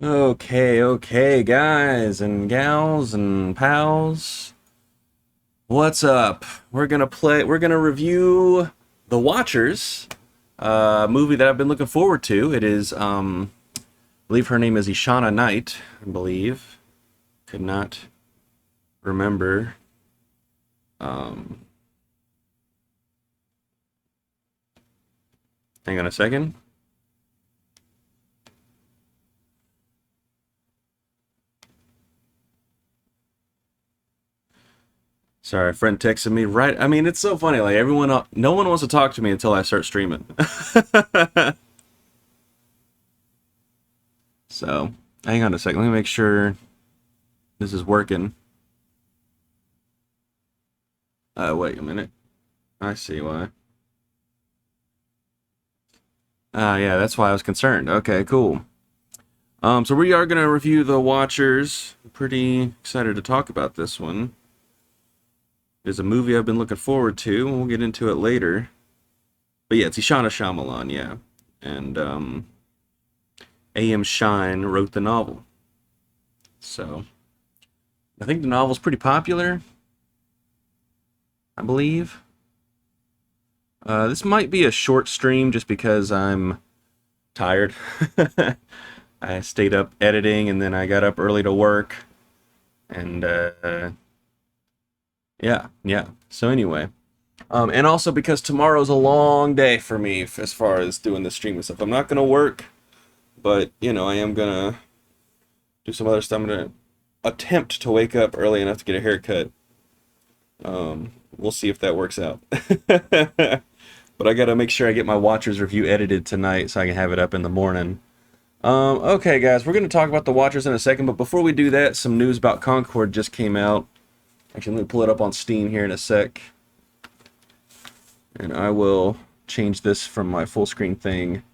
Okay, guys and gals and pals. What's up? We're gonna review The Watchers, a movie that I've been looking forward to. It is, I believe her name is Ishana Knight, I believe. Could not remember. Um, Hang on a second. Sorry, a friend texted me right. I mean, it's so funny. Like no one wants to talk to me until I start streaming. So, hang on a second. Let me make sure this is working. Wait a minute. I see why. Yeah, that's why I was concerned. Okay, cool. So we are gonna review The Watchers. I'm pretty excited to talk about this one. It's a movie I've been looking forward to, and we'll get into it later. But yeah, it's Ishana Shyamalan, yeah. And A.M. Shine wrote the novel. So I think the novel's pretty popular, I believe. This might be a short stream just because I'm tired. I stayed up editing and then I got up early to work. And yeah. So anyway, and also because tomorrow's a long day for me as far as doing the stream and stuff. I'm not gonna work, but I am gonna do some other stuff. I'm gonna attempt to wake up early enough to get a haircut. We'll see if that works out. But I gotta make sure I get my Watchers review edited tonight so I can have it up in the morning. Okay, guys, we're gonna talk about the Watchers in a second, but before we do that, some news about Concord just came out. Actually, let me pull it up on Steam here in a sec. And I will change this from my full screen thing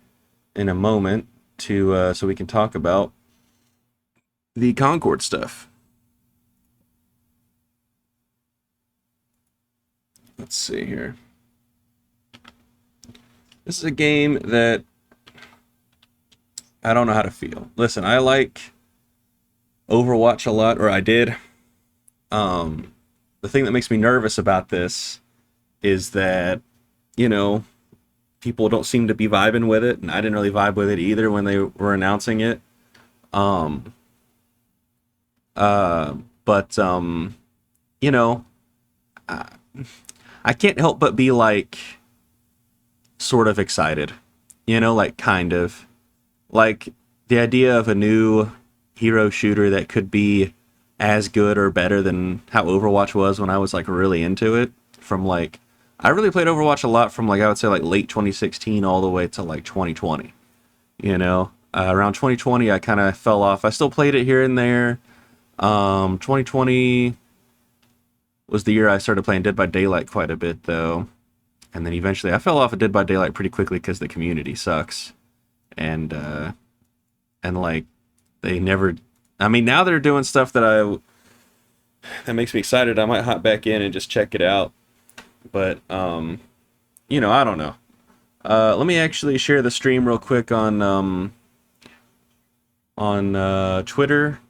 in a moment to so we can talk about the Concord stuff. Let's see here. This is a game that I don't know how to feel. Listen, I like Overwatch a lot, or I did. The thing that makes me nervous about this is that, you know, people don't seem to be vibing with it, and I didn't really vibe with it either when they were announcing it. Um, but you know, I, I can't help but be like sort of excited. Like kind of like the idea of a new hero shooter that could be as good or better than how Overwatch was when I was like really into it. From like, I really played Overwatch a lot from like I would say like late 2016 all the way to like 2020. Around 2020 I kind of fell off. I still played it here and there. 2020 was the year I started playing Dead by Daylight quite a bit though, and then eventually I fell off of Dead by Daylight pretty quickly because the community sucks, and like they never. I mean, now they're doing stuff that makes me excited. I might hop back in and just check it out. But I don't know. Let me actually share the stream real quick on Twitter,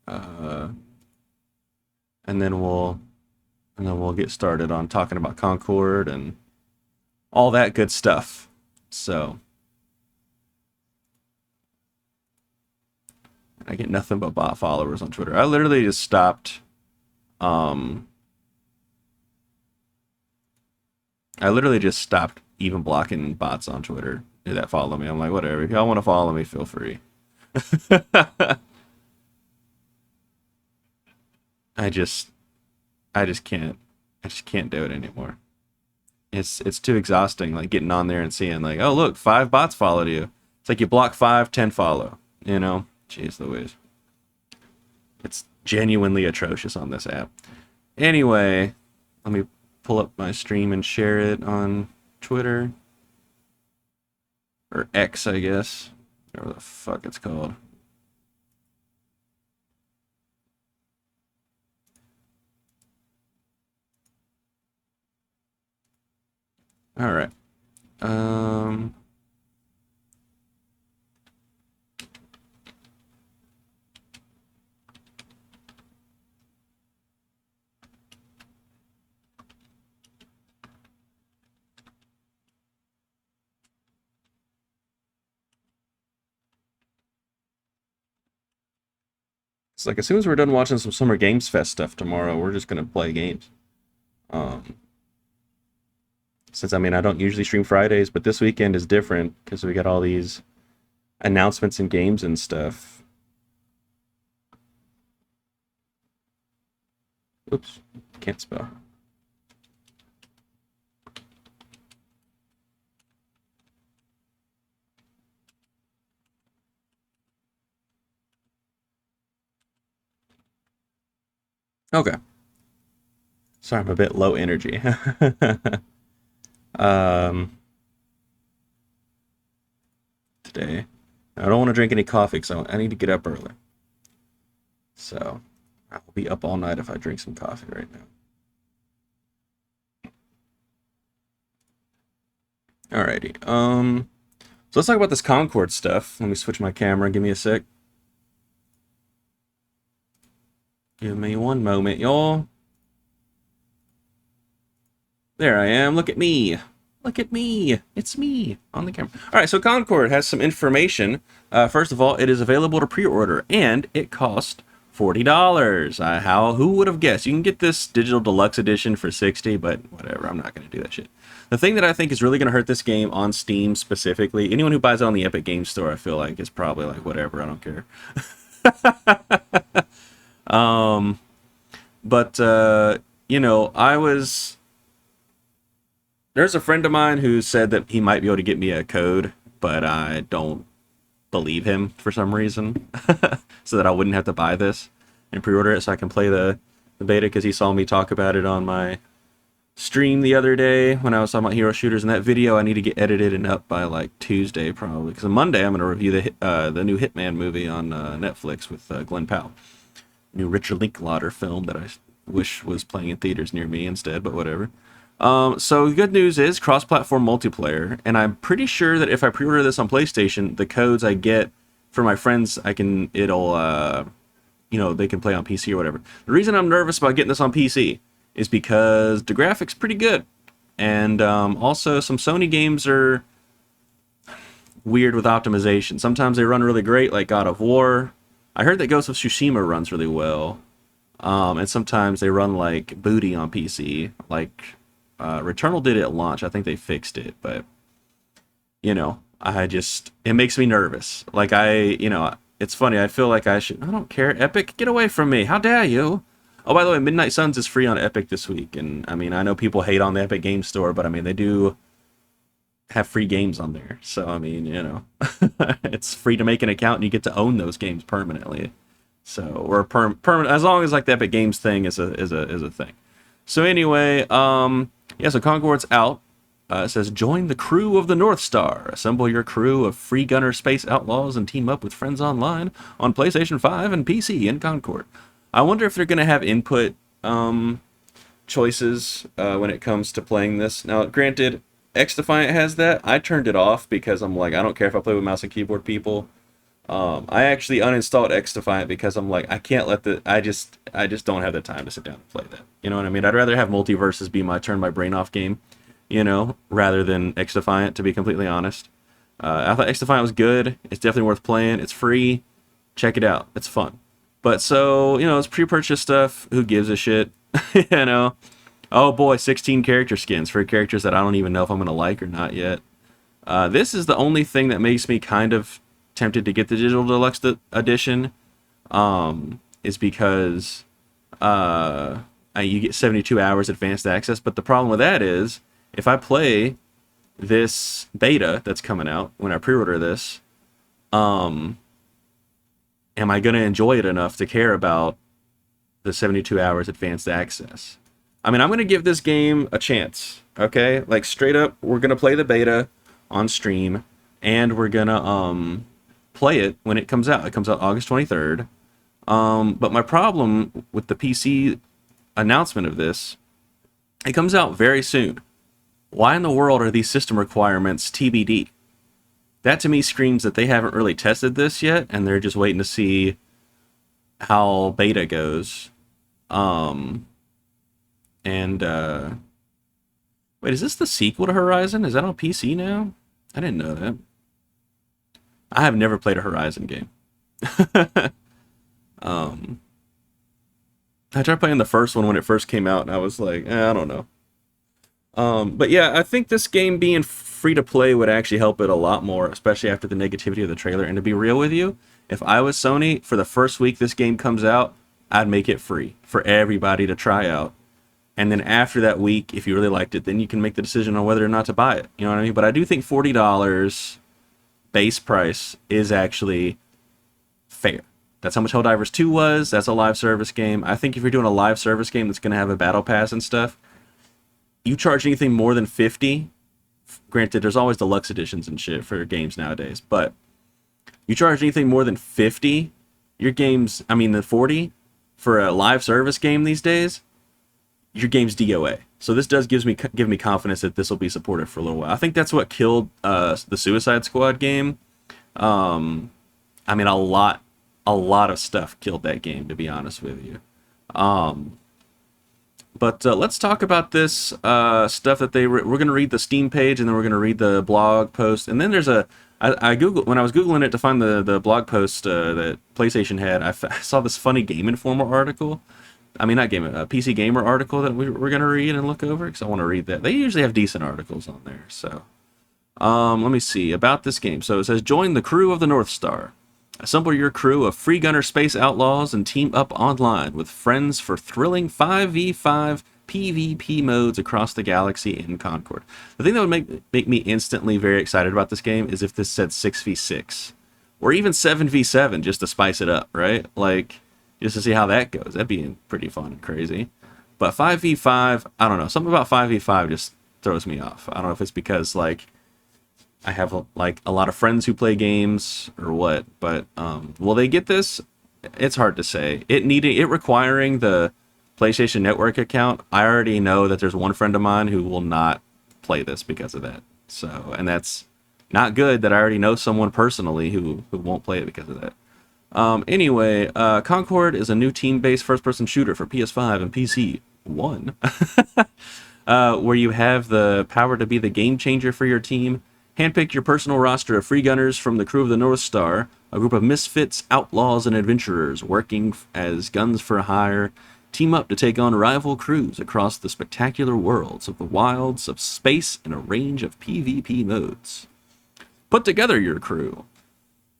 uh, and then we'll get started on talking about Concord and all that good stuff. So I get nothing but bot followers on Twitter. I literally just stopped. Um, I literally just stopped even blocking bots on Twitter that follow me. I'm like, whatever. If y'all want to follow me, feel free. I just, I just can't. I just can't do it anymore. It's too exhausting. Like getting on there and seeing like, oh look, 5 bots followed you. It's like you block 5, 10 follow. Jeez Louise. It's genuinely atrocious on this app. Anyway, let me pull up my stream and share it on Twitter. Or X, I guess. Whatever the fuck it's called. Alright. Um It's like as soon as we're done watching some Summer Games Fest stuff tomorrow, we're just gonna play games. Um, since I mean I don't usually stream Fridays, but this weekend is different because we got all these announcements and games and stuff. Oops, can't spell. Okay. Sorry, I'm a bit low energy. um, today. I don't want to drink any coffee because I need to get up early. So I will be up all night if I drink some coffee right now. Alrighty. So let's talk about this Concord stuff. Let me switch my camera. Give me a sec. Give me one moment, y'all. There I am. Look at me. Look at me. It's me on the camera. All right, so Concord has some information. First of all, it is available to pre-order, and it cost $40. Who would have guessed? You can get this digital deluxe edition for $60, but whatever. I'm not going to do that shit. The thing that I think is really going to hurt this game on Steam specifically, anyone who buys it on the Epic Games Store, I feel like is probably like, whatever, I don't care. But you know, there's a friend of mine who said that he might be able to get me a code, but I don't believe him for some reason, so that I wouldn't have to buy this and pre-order it so I can play the beta, because he saw me talk about it on my stream the other day when I was talking about hero shooters. In that video, I need to get edited and up by like Tuesday probably, because on Monday I'm going to review the new Hitman movie on Netflix with Glenn Powell. New Richard Linklater film that I wish was playing in theaters near me instead, but whatever. So the good news is cross-platform multiplayer, and I'm pretty sure that if I pre-order this on PlayStation, the codes I get for my friends, they can play on PC or whatever. The reason I'm nervous about getting this on PC is because the graphics pretty good, and also some Sony games are weird with optimization. Sometimes they run really great, like God of War. I heard that Ghost of Tsushima runs really well, and sometimes they run like booty on PC, like Returnal did it at launch. I think they fixed it, but you know, it makes me nervous. Like it's funny. I feel like I don't care. Epic, get away from me. How dare you? Oh, by the way, Midnight Suns is free on Epic this week, and I mean, I know people hate on the Epic Games Store, but I mean, they do have free games on there. So I mean, you know, it's free to make an account, and you get to own those games permanently. So, or permanent, as long as like the Epic Games thing is a thing. So anyway, yeah, so Concord's out. It says, join the crew of the North Star. Assemble your crew of free gunner space outlaws and team up with friends online on PlayStation 5 and PC in Concord. I wonder if they're going to have input choices when it comes to playing this. Now, granted, X-Defiant has that. I turned it off because I'm like, I don't care if I play with mouse and keyboard people. I actually uninstalled X-Defiant because I'm like, I can't let I just don't have the time to sit down and play that. You know what I mean? I'd rather have Multiverses be my turn my brain off game, you know, rather than X-Defiant, to be completely honest. I thought X-Defiant was good. It's definitely worth playing. It's free. Check it out. It's fun. But so, you know, it's pre-purchase stuff. Who gives a shit? You know? Oh boy, 16 character skins for characters that I don't even know if I'm going to like or not yet. This is the only thing that makes me kind of tempted to get the digital deluxe edition, is because you get 72 hours advanced access. But the problem with that is, if I play this beta that's coming out when I pre-order this, am I going to enjoy it enough to care about the 72 hours advanced access? I mean, I'm going to give this game a chance, okay? Like, straight up, we're going to play the beta on stream, and we're going to play it when it comes out. It comes out August 23rd. But my problem with the PC announcement of this, it comes out very soon. Why in the world are these system requirements TBD? That to me screams that they haven't really tested this yet, and they're just waiting to see how beta goes. Wait, is this the sequel to Horizon? Is that on PC now? I didn't know that. I have never played a Horizon game. Um, I tried playing the first one when it first came out, and I was like, I don't know. But yeah, I think this game being free to play would actually help it a lot more, especially after the negativity of the trailer. And to be real with you, if I was Sony, for the first week this game comes out, I'd make it free for everybody to try out. And then after that week, if you really liked it, then you can make the decision on whether or not to buy it. You know what I mean? But I do think $40 base price is actually fair. That's how much Helldivers 2 was. That's a live service game. I think if you're doing a live service game that's going to have a battle pass and stuff, you charge anything more than 50. Granted, there's always deluxe editions and shit for games nowadays, but you charge anything more than 50, your game's, I mean, the 40 for a live service game these days, your game's DOA. So this does give me confidence that this will be supported for a little while. I think that's what killed the Suicide Squad game. I mean, a lot of stuff killed that game, to be honest with you. But let's talk about this stuff that we're going to read the Steam page, and then we're going to read the blog post. And then there's I Googled, when I was Googling it to find the blog post that PlayStation had, I saw this funny Game Informer article. I mean, not Game, a PC Gamer article that we're going to read and look over, because I want to read that. They usually have decent articles on there. So let me see about this game. So it says, join the crew of the North Star. Assemble your crew of free gunner space outlaws and team up online with friends for thrilling 5v5 PvP modes across the galaxy in Concord. The thing that would make me instantly very excited about this game is if this said 6v6 or even 7v7, just to spice it up, right? Like, just to see how that goes. That'd be pretty fun and crazy. But 5v5, I don't know. Something about 5v5 just throws me off. I don't know if it's because, like, I have like a lot of friends who play games or what, but will they get this? It's hard to say. It requiring the PlayStation Network account. I already know that there's one friend of mine who will not play this because of that. So, and that's not good that I already know someone personally who won't play it because of that. Anyway, Concord is a new team-based first-person shooter for PS5 and PC. Where you have the power to be the game changer for your team. Handpick your personal roster of free gunners from the crew of the North Star, a group of misfits, outlaws, and adventurers working as guns for hire. Team up to take on rival crews across the spectacular worlds of the wilds of space in a range of PvP modes. Put together your crew.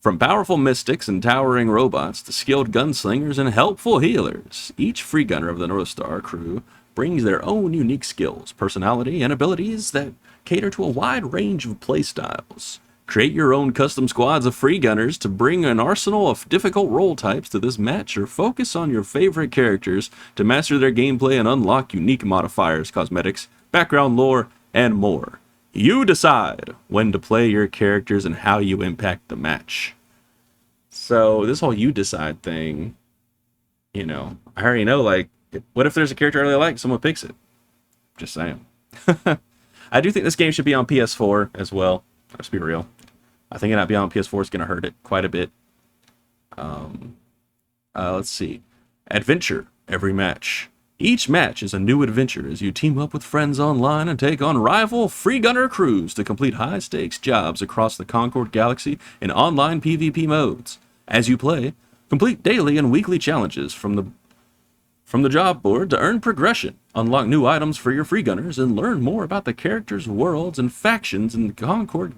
From powerful mystics and towering robots to skilled gunslingers and helpful healers, each free gunner of the North Star crew brings their own unique skills, personality, and abilities that cater to a wide range of playstyles. Create your own custom squads of free gunners to bring an arsenal of difficult role types to this match, or focus on your favorite characters to master their gameplay and unlock unique modifiers, cosmetics, background lore, and more. You decide when to play your characters and how you impact the match. So this whole you decide thing, you know, I already know, like, what if there's a character I really like, someone picks it? Just saying. I do think this game should be on PS4 as well. Let's be real. I think it not be on PS4 is going to hurt it quite a bit. Let's see. Adventure every match. Each match is a new adventure as you team up with friends online and take on rival free gunner crews to complete high-stakes jobs across the Concord galaxy in online PvP modes. As you play, complete daily and weekly challenges from the job board to earn progression, unlock new items for your free gunners, and learn more about the characters, worlds, and factions in the Concord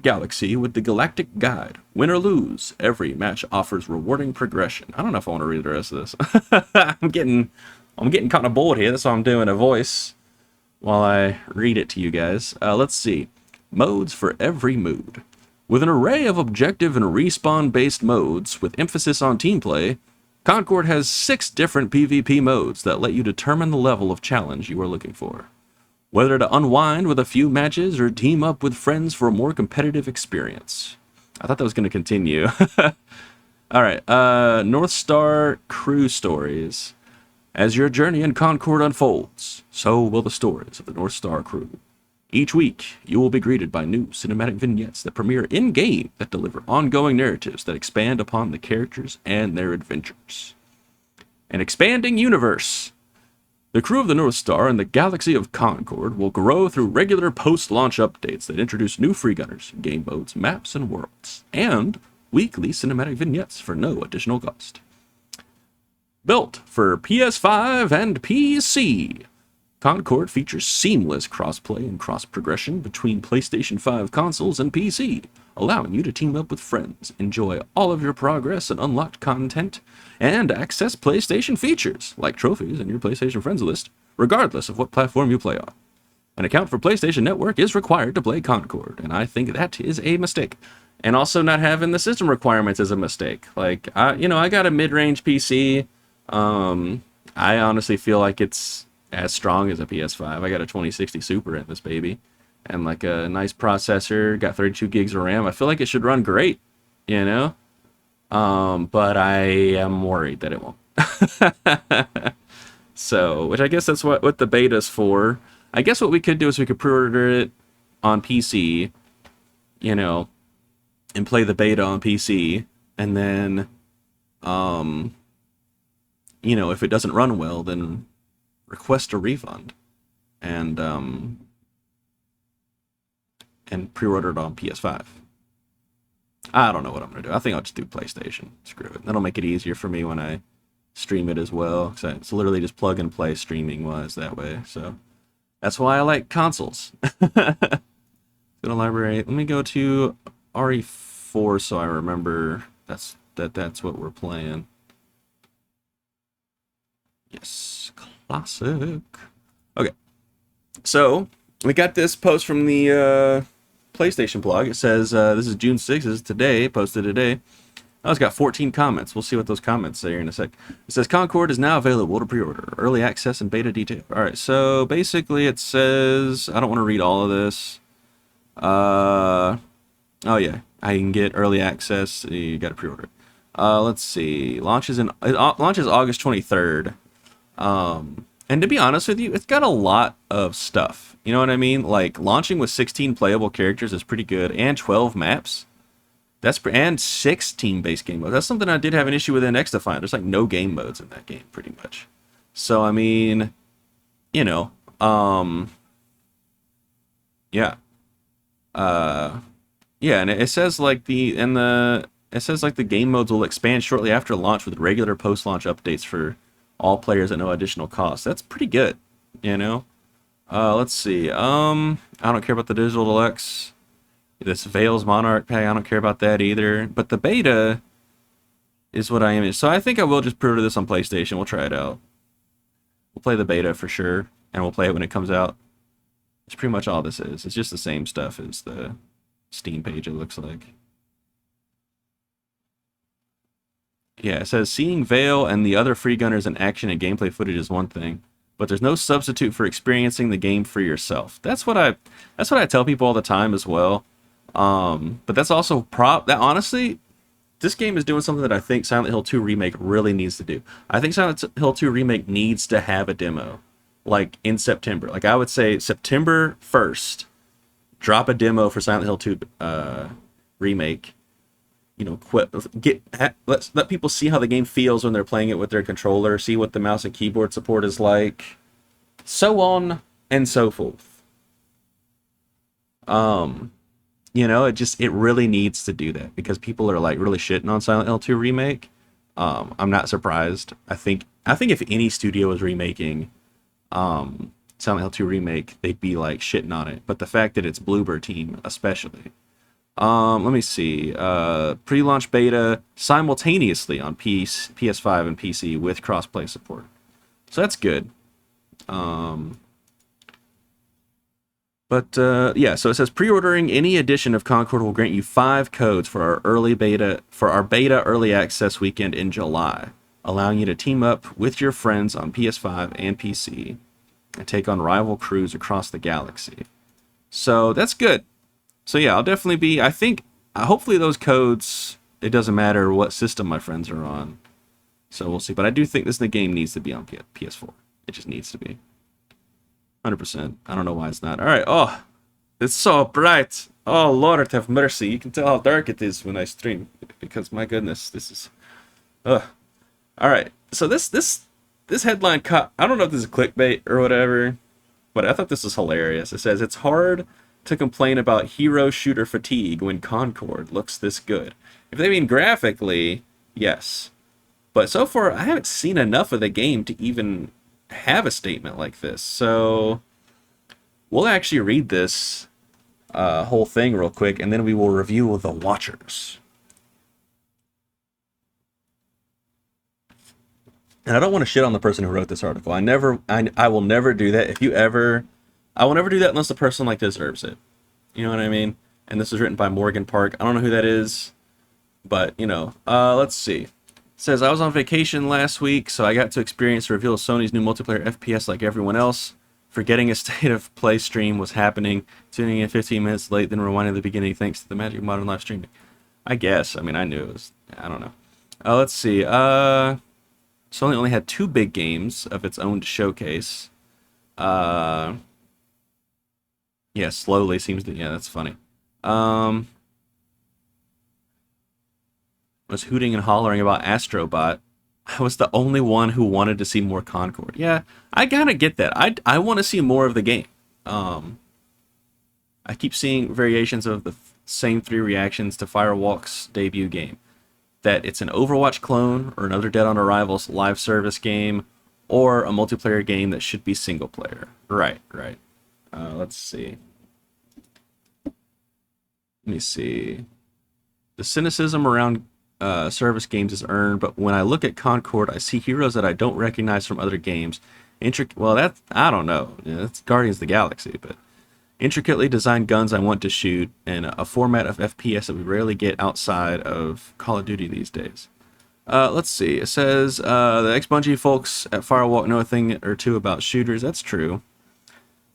galaxy with the Galactic Guide. Win or lose, every match offers rewarding progression. I don't know if I want to read the rest of this. I'm getting kind of bored here. That's why I'm doing a voice while I read it to you guys. Let's see. Modes for every mood. With an array of objective and respawn-based modes with emphasis on team play, Concord has 6 different PvP modes that let you determine the level of challenge you are looking for. Whether to unwind with a few matches or team up with friends for a more competitive experience. I thought that was going to continue. Alright, North Star Crew Stories. As your journey in Concord unfolds, so will the stories of the North Star Crew. Each week, you will be greeted by new cinematic vignettes that premiere in-game that deliver ongoing narratives that expand upon the characters and their adventures. An expanding universe. The crew of the North Star and the galaxy of Concord will grow through regular post-launch updates that introduce new free gunners, game modes, maps, and worlds, and weekly cinematic vignettes for no additional cost. Built for PS5 and PC, Concord features seamless crossplay and cross-progression between PlayStation 5 consoles and PC, allowing you to team up with friends, enjoy all of your progress and unlocked content, and access PlayStation features, like trophies in your PlayStation Friends list, regardless of what platform you play on. An account for PlayStation Network is required to play Concord, and I think that is a mistake. And also not having the system requirements is a mistake. Like, I got a mid-range PC. I honestly feel like it's as strong as a PS5. I got a 2060 Super in this baby, and like a nice processor, got 32 gigs of RAM. I feel like it should run great, you know? But I am worried that it won't. So, which I guess that's what the beta's for. I guess what we could do is we could pre-order it on PC, you know, and play the beta on PC, and then, you know, if it doesn't run well, then request a refund, and pre-order it on PS5. I don't know what I'm gonna do. I think I'll just do PlayStation. Screw it. That'll make it easier for me when I stream it as well. Cause it's literally just plug and play streaming wise that way. So that's why I like consoles. Go to library. Let me go to RE4 so I remember that's what we're playing. Yes, classic. Okay, so we got this post from the PlayStation blog. It says this is June 6th. This is today, posted today. Oh, it's got 14 comments. We'll see what those comments say here in a sec. It says Concord is now available to pre-order. Early access and beta detail. All right, so basically it says, I don't want to read all of this. Oh yeah, I can get early access. You got to pre-order. Let's see. Launches August 23rd. And to be honest with you, it's got a lot of stuff. You know what I mean? Like, launching with 16 playable characters is pretty good, and 12 maps. And 6 team-based game modes. That's something I did have an issue with in XDefiant. There's like no game modes in that game, pretty much. So I mean, you know, yeah, yeah, and it says like the game modes will expand shortly after launch with regular post-launch updates for all players at no additional cost. That's pretty good, you know. Let's see. I don't care about the Digital Deluxe. This Veil's Monarch pack, I don't care about that either. But the beta is what I am. So I think I will just pre-order this on PlayStation. We'll try it out. We'll play the beta for sure, and we'll play it when it comes out. It's pretty much all this is. It's just the same stuff as the Steam page, it looks like. Yeah, it says seeing Veil and the other free gunners in action and gameplay footage is one thing, but there's no substitute for experiencing the game for yourself. That's what I tell people all the time as well. But that's also that honestly, this game is doing something that I think Silent Hill 2 Remake really needs to do. I think Silent Hill 2 Remake needs to have a demo, like in September. Like I would say September 1st, drop a demo for Silent Hill 2 Remake. You know, let people see how the game feels when they're playing it with their controller, see what the mouse and keyboard support is like, so on and so forth. You know, it really needs to do that because people are like really shitting on Silent Hill 2 Remake. I'm not surprised. I think if any studio was remaking Silent Hill 2 Remake, they'd be like shitting on it. But the fact that it's Bloober Team especially. Let me see. Pre-launch beta simultaneously on PS5 and PC with cross-play support. So that's good. Yeah, so it says pre-ordering any edition of Concord will grant you 5 codes for our beta early access weekend in July, allowing you to team up with your friends on PS5 and PC and take on rival crews across the galaxy. So that's good. So yeah, I'll definitely be, I think, hopefully those codes, it doesn't matter what system my friends are on. So we'll see. But I do think the game needs to be on PS4. It just needs to be. 100%. I don't know why it's not. All right. Oh, it's so bright. Oh, Lord have mercy. You can tell how dark it is when I stream. Because, my goodness, this is... Ugh. All right. So this headline caught... I don't know if this is clickbait or whatever, but I thought this was hilarious. It says, it's hard to complain about hero shooter fatigue when Concord looks this good. If they mean graphically, yes. But so far, I haven't seen enough of the game to even have a statement like this. So we'll actually read this whole thing real quick, and then we will review the Watchers. And I don't want to shit on the person who wrote this article. I will never do that. I will never do that unless the person like deserves it. You know what I mean? And this was written by Morgan Park. I don't know who that is, but you know. Let's see. It says I was on vacation last week, so I got to experience the reveal of Sony's new multiplayer FPS like everyone else. Forgetting a state of play stream was happening, tuning in 15 minutes late, then rewinding the beginning thanks to the magic of modern live streaming. I guess. I mean, I knew it was. I don't know. Let's see. Sony only had 2 big games of its own to showcase. Yeah, slowly seems to. Yeah, that's funny. Was hooting and hollering about Astrobot. I was the only one who wanted to see more Concord. Yeah, I gotta get that. I want to see more of the game. I keep seeing variations of the same 3 reactions to Firewalk's debut game. That it's an Overwatch clone, or another Dead on Arrival's live service game, or a multiplayer game that should be single player. Right. Let's see. Let me see. The cynicism around service games is earned, but when I look at Concord, I see heroes that I don't recognize from other games. Well, that's, I don't know. Yeah, that's Guardians of the Galaxy, but intricately designed guns I want to shoot, and a format of FPS that we rarely get outside of Call of Duty these days. Let's see. It says the ex-Bungie folks at Firewalk know a thing or two about shooters. That's true.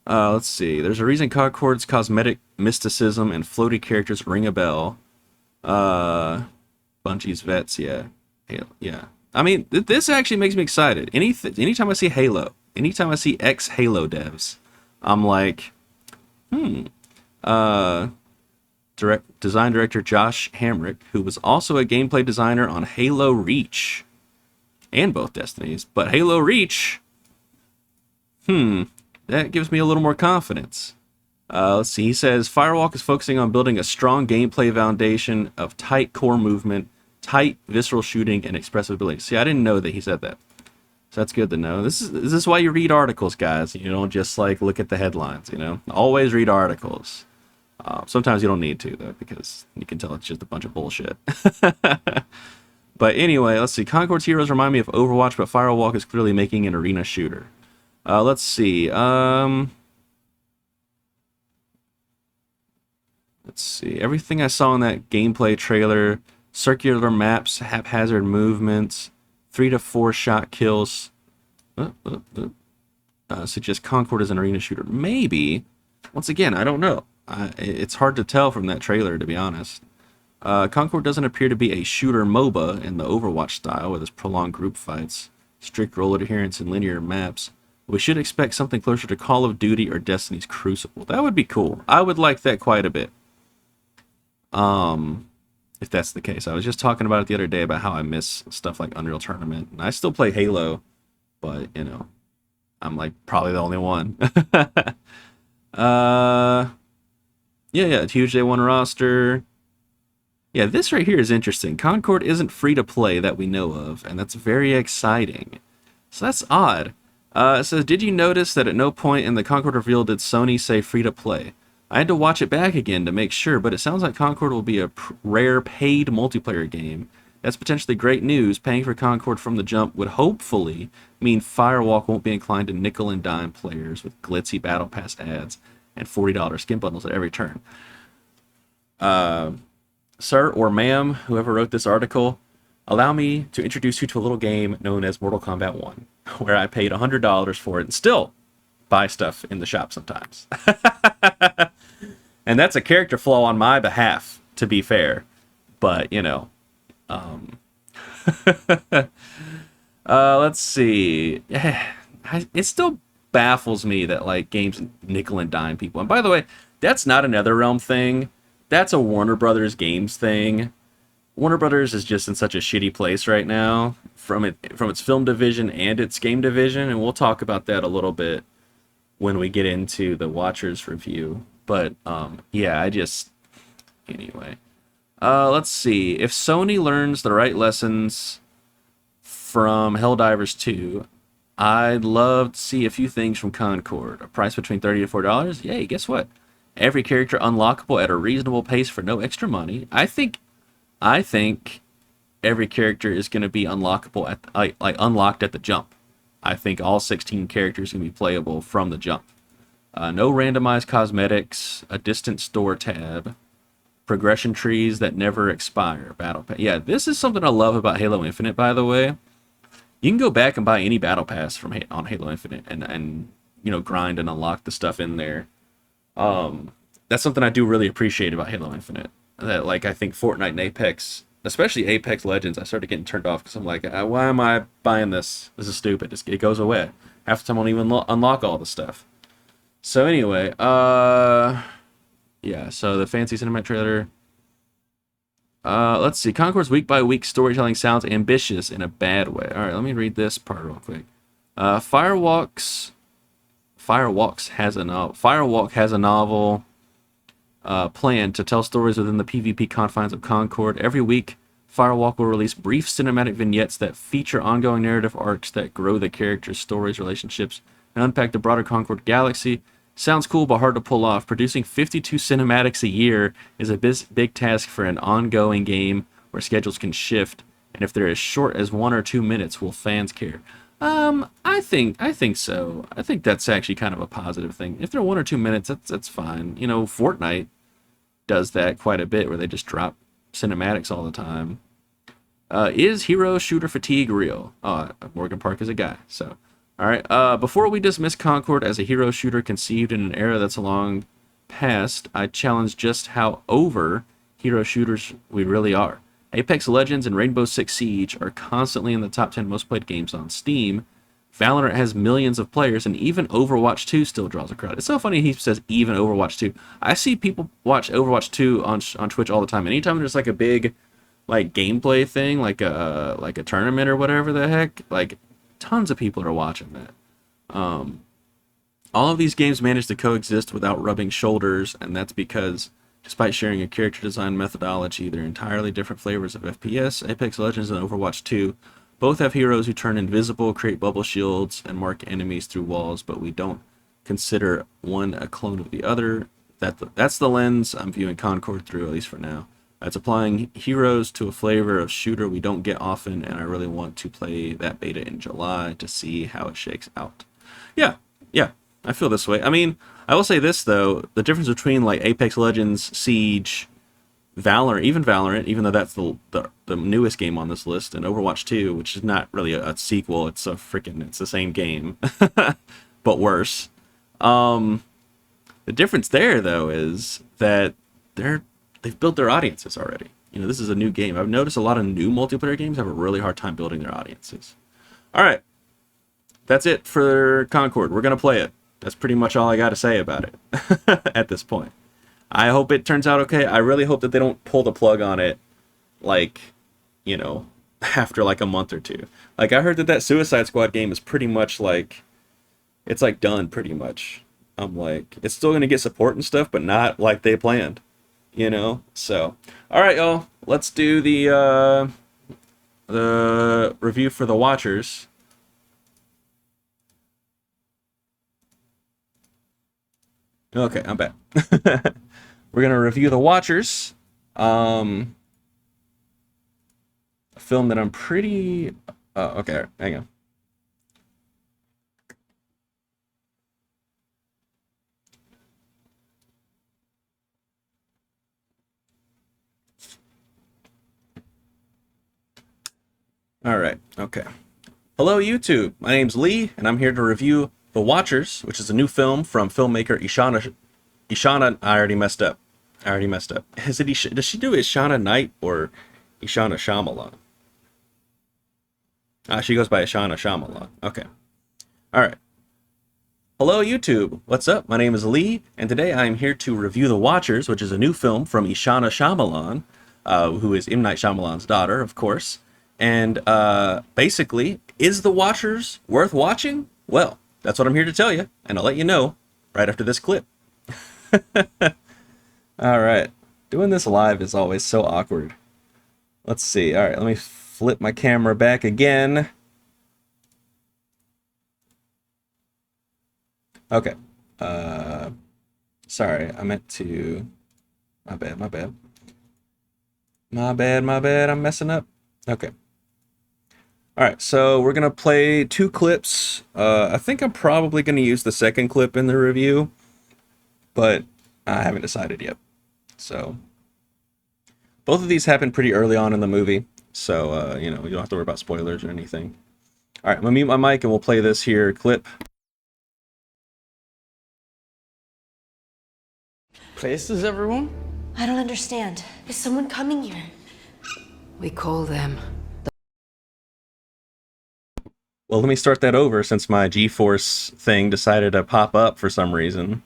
Let's see. There's a reason Concord's cosmetic mysticism and floaty characters ring a bell. Bungie's vets, yeah. Yeah. I mean, this actually makes me excited. Anytime I see Halo, anytime I see ex-Halo devs, I'm like, design director Josh Hamrick, who was also a gameplay designer on Halo Reach and both Destinies, but Halo Reach, that gives me a little more confidence. Let's see. He says Firewalk is focusing on building a strong gameplay foundation of tight core movement, tight visceral shooting, and expressive ability. See, I didn't know that he said that. So that's good to know. This is why you read articles, guys. You don't just like look at the headlines, you know. Always read articles. Sometimes you don't need to, though, because you can tell it's just a bunch of bullshit. But anyway, let's see. Concord's heroes remind me of Overwatch, but Firewalk is clearly making an arena shooter. Let's see. Let's see. Everything I saw in that gameplay trailer, circular maps, haphazard movements, 3 to 4 shot kills, suggest Concord is an arena shooter. Maybe. Once again, I don't know. It's hard to tell from that trailer, to be honest. Concord doesn't appear to be a shooter MOBA in the Overwatch style with its prolonged group fights, strict role adherence, and linear maps. We should expect something closer to Call of Duty or Destiny's Crucible. That would be cool. I would like that quite a bit. If that's the case. I was just talking about it the other day about how I miss stuff like Unreal Tournament. And I still play Halo, but, you know, I'm like probably the only one. Yeah, huge day one roster. Yeah, this right here is interesting. Concord isn't free to play that we know of, and that's very exciting. So that's odd. It says, did you notice that at no point in the Concord reveal did Sony say free to play? I had to watch it back again to make sure, but it sounds like Concord will be a rare paid multiplayer game. That's potentially great news. Paying for Concord from the jump would hopefully mean Firewalk won't be inclined to nickel and dime players with glitzy Battle Pass ads and $40 skin bundles at every turn. Sir or ma'am, whoever wrote this article, allow me to introduce you to a little game known as Mortal Kombat 1, where I paid $100 for it and still buy stuff in the shop sometimes. And that's a character flaw on my behalf, to be fair. But, you know. Let's see. It still baffles me that, like, games nickel and dime people. And by the way, that's not a NetherRealm thing. That's a Warner Brothers games thing. Warner Brothers is just in such a shitty place right now from its film division and its game division, and we'll talk about that a little bit when we get into the Watchers review. But yeah, anyway. Let's see. If Sony learns the right lessons from Helldivers 2, I'd love to see a few things from Concord. A price between $30 to $40. Yay, guess what? Every character unlockable at a reasonable pace for no extra money. I think every character is going to be unlockable at like unlocked at the jump. I think all 16 characters can be playable from the jump. No randomized cosmetics, a distant store tab, progression trees that never expire, battle pass. Yeah, this is something I love about Halo Infinite, by the way. You can go back and buy any battle pass from on Halo Infinite and grind and unlock the stuff in there. That's something I do really appreciate about Halo Infinite. That like I think Fortnite and Apex, especially Apex Legends, I started getting turned off because I'm like, why am I buying this? This is stupid. It goes away. Half the time I won't even unlock all the stuff. So anyway, yeah. So the fancy cinematic trailer. Let's see. Concord's week by week storytelling sounds ambitious in a bad way. All right, let me read this part real quick. Firewalk has a novel plan to tell stories within the PvP confines of Concord. Every week, Firewalk will release brief cinematic vignettes that feature ongoing narrative arcs that grow the characters' stories, relationships, and unpack the broader Concord galaxy. Sounds cool, but hard to pull off. Producing 52 cinematics a year is a big task for an ongoing game where schedules can shift. And if they're as short as 1 or 2 minutes, will fans care? I think so. I think that's actually kind of a positive thing. If they're 1 or 2 minutes, that's fine. Fortnite does that quite a bit, where they just drop cinematics all the time. Is hero shooter fatigue real? Morgan Park is a guy, so. All right. Before we dismiss Concord as a hero shooter conceived in an era that's long past, I challenge just how over hero shooters we really are. Apex Legends and Rainbow Six Siege are constantly in the top 10 most played games on Steam. Valorant has millions of players, and even Overwatch 2 still draws a crowd. It's so funny he says even Overwatch 2. I see people watch Overwatch 2 on Twitch all the time. Anytime there's like a big like gameplay thing, like a tournament or whatever the heck, like tons of people are watching that. All of these games manage to coexist without rubbing shoulders, and that's because despite sharing a character design methodology, they're entirely different flavors of FPS. Apex Legends and Overwatch 2 both have heroes who turn invisible, create bubble shields, and mark enemies through walls, but we don't consider one a clone of the other. That's the lens I'm viewing Concord through, at least for now. It's applying heroes to a flavor of shooter we don't get often, and I really want to play that beta in July to see how it shakes out. Yeah, I feel this way. I mean, I will say this, though. The difference between, like, Apex Legends, Siege, Valorant, even though that's the newest game on this list, and Overwatch 2, which is not really a sequel, it's the same game, but worse. The difference there, though, is that they've built their audiences already. This is a new game. I've noticed a lot of new multiplayer games have a really hard time building their audiences. All right. That's it for Concord. We're going to play it. That's pretty much all I got to say about it at this point. I hope it turns out okay. I really hope that they don't pull the plug on it, like, after like a month or two. Like, I heard that Suicide Squad game is pretty much like, it's like done pretty much. I'm like, it's still going to get support and stuff, but not like they planned. So all right, y'all, let's do the review for the Watchers. Okay, I'm back. We're gonna review the Watchers, a film that I'm pretty okay, hang on. All right, okay. Hello, YouTube. My name's Lee, and I'm here to review The Watchers, which is a new film from filmmaker Ishana. I already messed up. Does she do Ishana Knight or Ishana Shyamalan? She goes by Ishana Shyamalan. Okay. All right. Hello, YouTube. What's up? My name is Lee, and today I am here to review The Watchers, which is a new film from Ishana Shyamalan, who is M. Night Shyamalan's daughter, of course. And basically, is The Watchers worth watching? Well, that's what I'm here to tell you, and I'll let you know right after this clip. All right. Doing this live is always so awkward. Let's see. All right, let me flip my camera back again. Okay. Sorry, I meant to... My bad, my bad. My bad, my bad, I'm messing up. Okay. Alright, so we're gonna play 2 clips. I think I'm probably gonna use the second clip in the review, but I haven't decided yet. So, both of these happen pretty early on in the movie, so, you know, you don't have to worry about spoilers or anything. Alright, I'm gonna mute my mic and we'll play this here clip. Places, everyone? I don't understand. Is someone coming here? We call them. Well, let me start that over since my G-Force thing decided to pop up for some reason.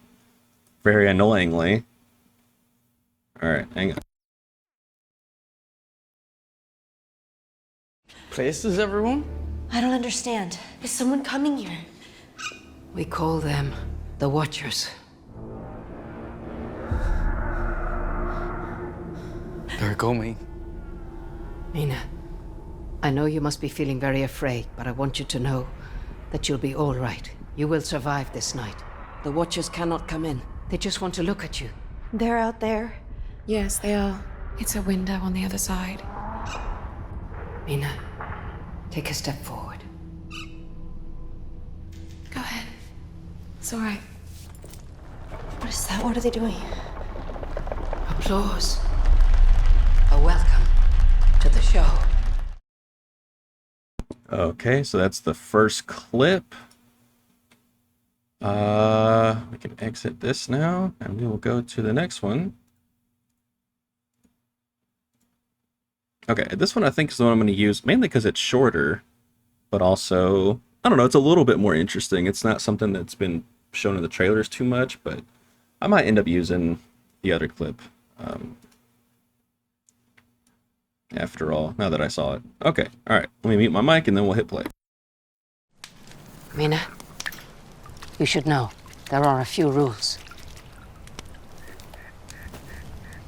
Very annoyingly. Alright, hang on. Places, everyone? I don't understand. Is someone coming here? We call them the Watchers. They're coming. Mina, I know you must be feeling very afraid, but I want you to know that you'll be all right. You will survive this night. The Watchers cannot come in. They just want to look at you. They're out there. Yes, they are. It's a window on the other side. Mina, take a step forward. Go ahead. It's all right. What is that? What are they doing? Applause. A welcome to the show. Okay, so that's the first clip. We can exit this now, and we will go to the next one. Okay, this one I think is the one I'm going to use, mainly because it's shorter, but also, I don't know, it's a little bit more interesting. It's not something that's been shown in the trailers too much, but I might end up using the other clip. After all, now that I saw it. Okay, alright, let me mute my mic and then we'll hit play. Mina, you should know there are a few rules.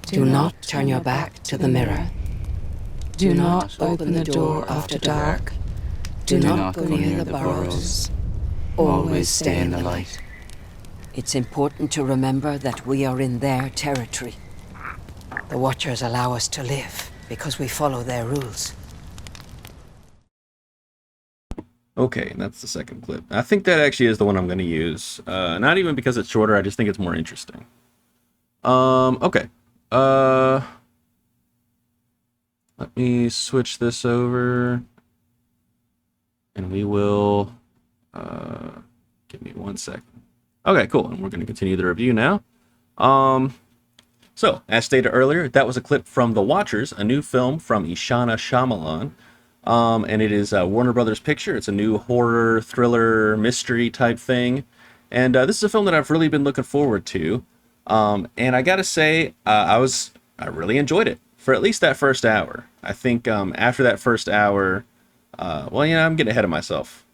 Do not turn your back to the mirror. Do not open the door after dark. Do not go near the burrows. Always stay in the light. It's important to remember that we are in their territory. The Watchers allow us to live because we follow their rules. Okay, that's the second clip. I think that actually is the one I'm going to use. Not even because it's shorter, I just think it's more interesting. Okay. Let me switch this over. And we will... give me 1 second. Okay, cool. And we're going to continue the review now. So, as stated earlier, that was a clip from The Watchers, a new film from Ishana Shyamalan. And it is a Warner Brothers picture. It's a new horror, thriller, mystery type thing. And this is a film that I've really been looking forward to. And I gotta say, I really enjoyed it for at least that first hour. I think after that first hour, well, you know, I'm getting ahead of myself.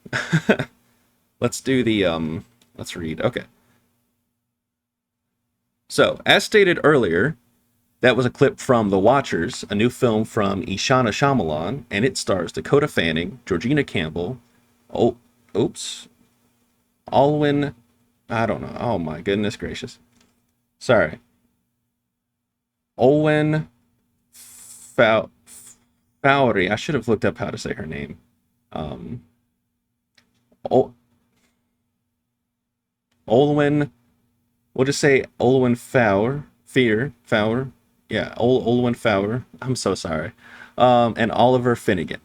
Let's do the, let's read. Okay. So, as stated earlier, that was a clip from The Watchers, a new film from Ishana Shyamalan, and it stars Dakota Fanning, Georgina Campbell, Alwyn, I don't know, oh my goodness gracious. Sorry. Olwen Fowry, I should have looked up how to say her name. Olwen, we'll just say Olwen Fowler. Yeah, Olwen Fowler. I'm so sorry. And Oliver Finnegan.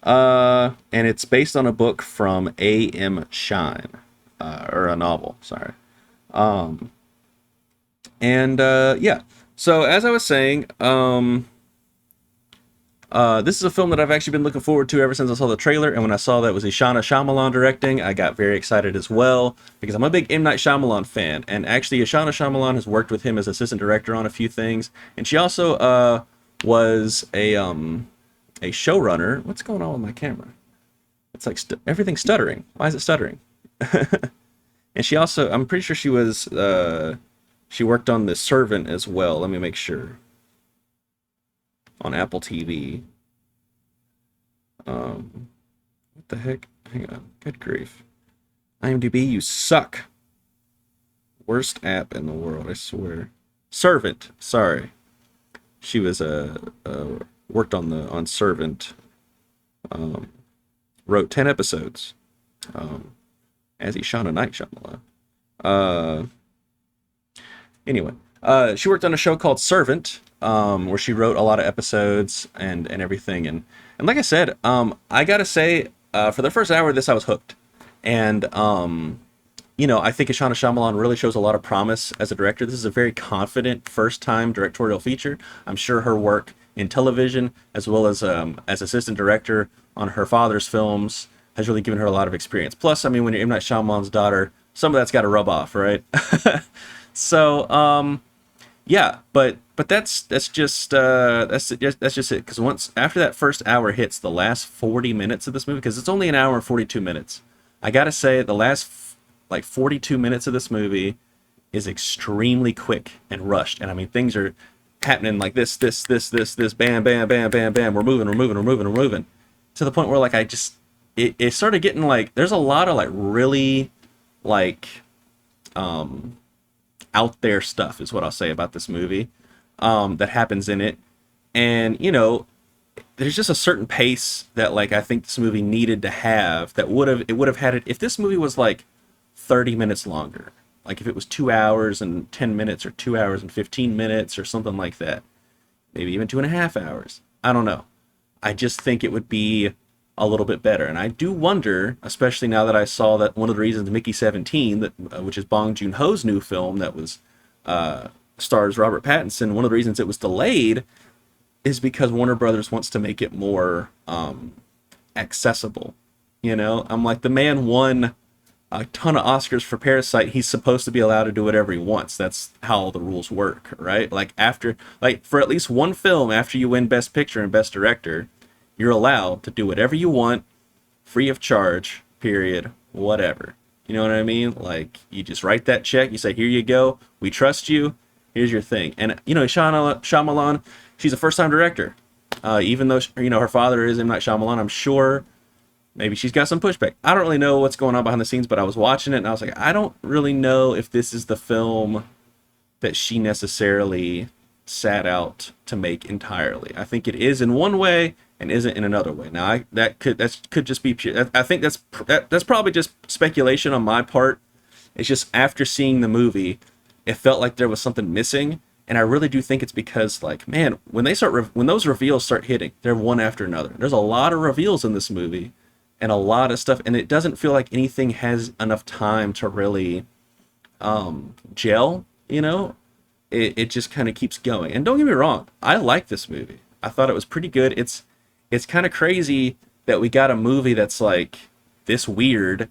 And it's based on a book from A.M. Shine. Or a novel, sorry. Yeah. So, as I was saying, this is a film that I've actually been looking forward to ever since I saw the trailer, and when I saw that it was Ishana Shyamalan directing, I got very excited as well, because I'm a big M. Night Shyamalan fan, and actually Ishana Shyamalan has worked with him as assistant director on a few things, and she also was a showrunner. What's going on with my camera? It's like everything's stuttering. Why is it stuttering? And she also, I'm pretty sure she was, she worked on The Servant as well. Let me make sure. on Apple TV. What the heck? Hang on. Good grief. IMDb, you suck. Worst app in the world, I swear. Servant. Sorry. She was worked on Servant. Wrote 10 episodes. As Ishana Night Shyamalan. Anyway, she worked on a show called Servant, where she wrote a lot of episodes and everything. And like I said, I gotta say, for the first hour of this, I was hooked. And I think Ishana Shyamalan really shows a lot of promise as a director. This is a very confident first-time directorial feature. I'm sure her work in television, as well as assistant director on her father's films, has really given her a lot of experience. Plus, I mean, when you're M. Night Shyamalan's daughter, some of that's got to rub off, right? So, yeah, but that's just it. Because once after that first hour hits, the last 40 minutes of this movie, because it's only an hour and 42 minutes, I gotta say the last 42 minutes of this movie is extremely quick and rushed. And I mean, things are happening like this, bam, bam, bam, bam, bam. We're moving. To the point where like it started getting like, there's a lot of like really like out there stuff is what I'll say about this movie that happens in it. And there's just a certain pace that like I think this movie needed to have that would have had it if this movie was like 30 minutes longer. Like if it was 2 hours and 10 minutes or 2 hours and 15 minutes or something like that. Maybe even 2.5 hours. I don't know. I just think it would be a little bit better. And I do wonder, especially now that I saw that one of the reasons Mickey 17, that which is Bong Joon-ho's new film that was stars Robert Pattinson, one of the reasons it was delayed is because Warner Brothers wants to make it more accessible. I'm like, the man won a ton of Oscars for Parasite. He's supposed to be allowed to do whatever he wants. That's how the rules work, right? Like for at least one film after you win Best Picture and Best Director, you're allowed to do whatever you want, free of charge, period, whatever. You know what I mean? Like, you just write that check, you say, here you go, we trust you, here's your thing. And, Ishana Shyamalan, she's a first-time director. Even though, her father is M. Night Shyamalan, I'm sure maybe she's got some pushback. I don't really know what's going on behind the scenes, but I was watching it and I was like, I don't really know if this is the film that she necessarily sat out to make entirely. I think it is in one way and isn't in another way. Now, that could just be pure. I think that's probably just speculation on my part. It's just after seeing the movie, it felt like there was something missing, and I really do think it's because, like, man, when those reveals start hitting, they're one after another. There's a lot of reveals in this movie, and a lot of stuff, and it doesn't feel like anything has enough time to really gel. It just kind of keeps going. And don't get me wrong, I like this movie. I thought it was pretty good. It's kind of crazy that we got a movie that's like this weird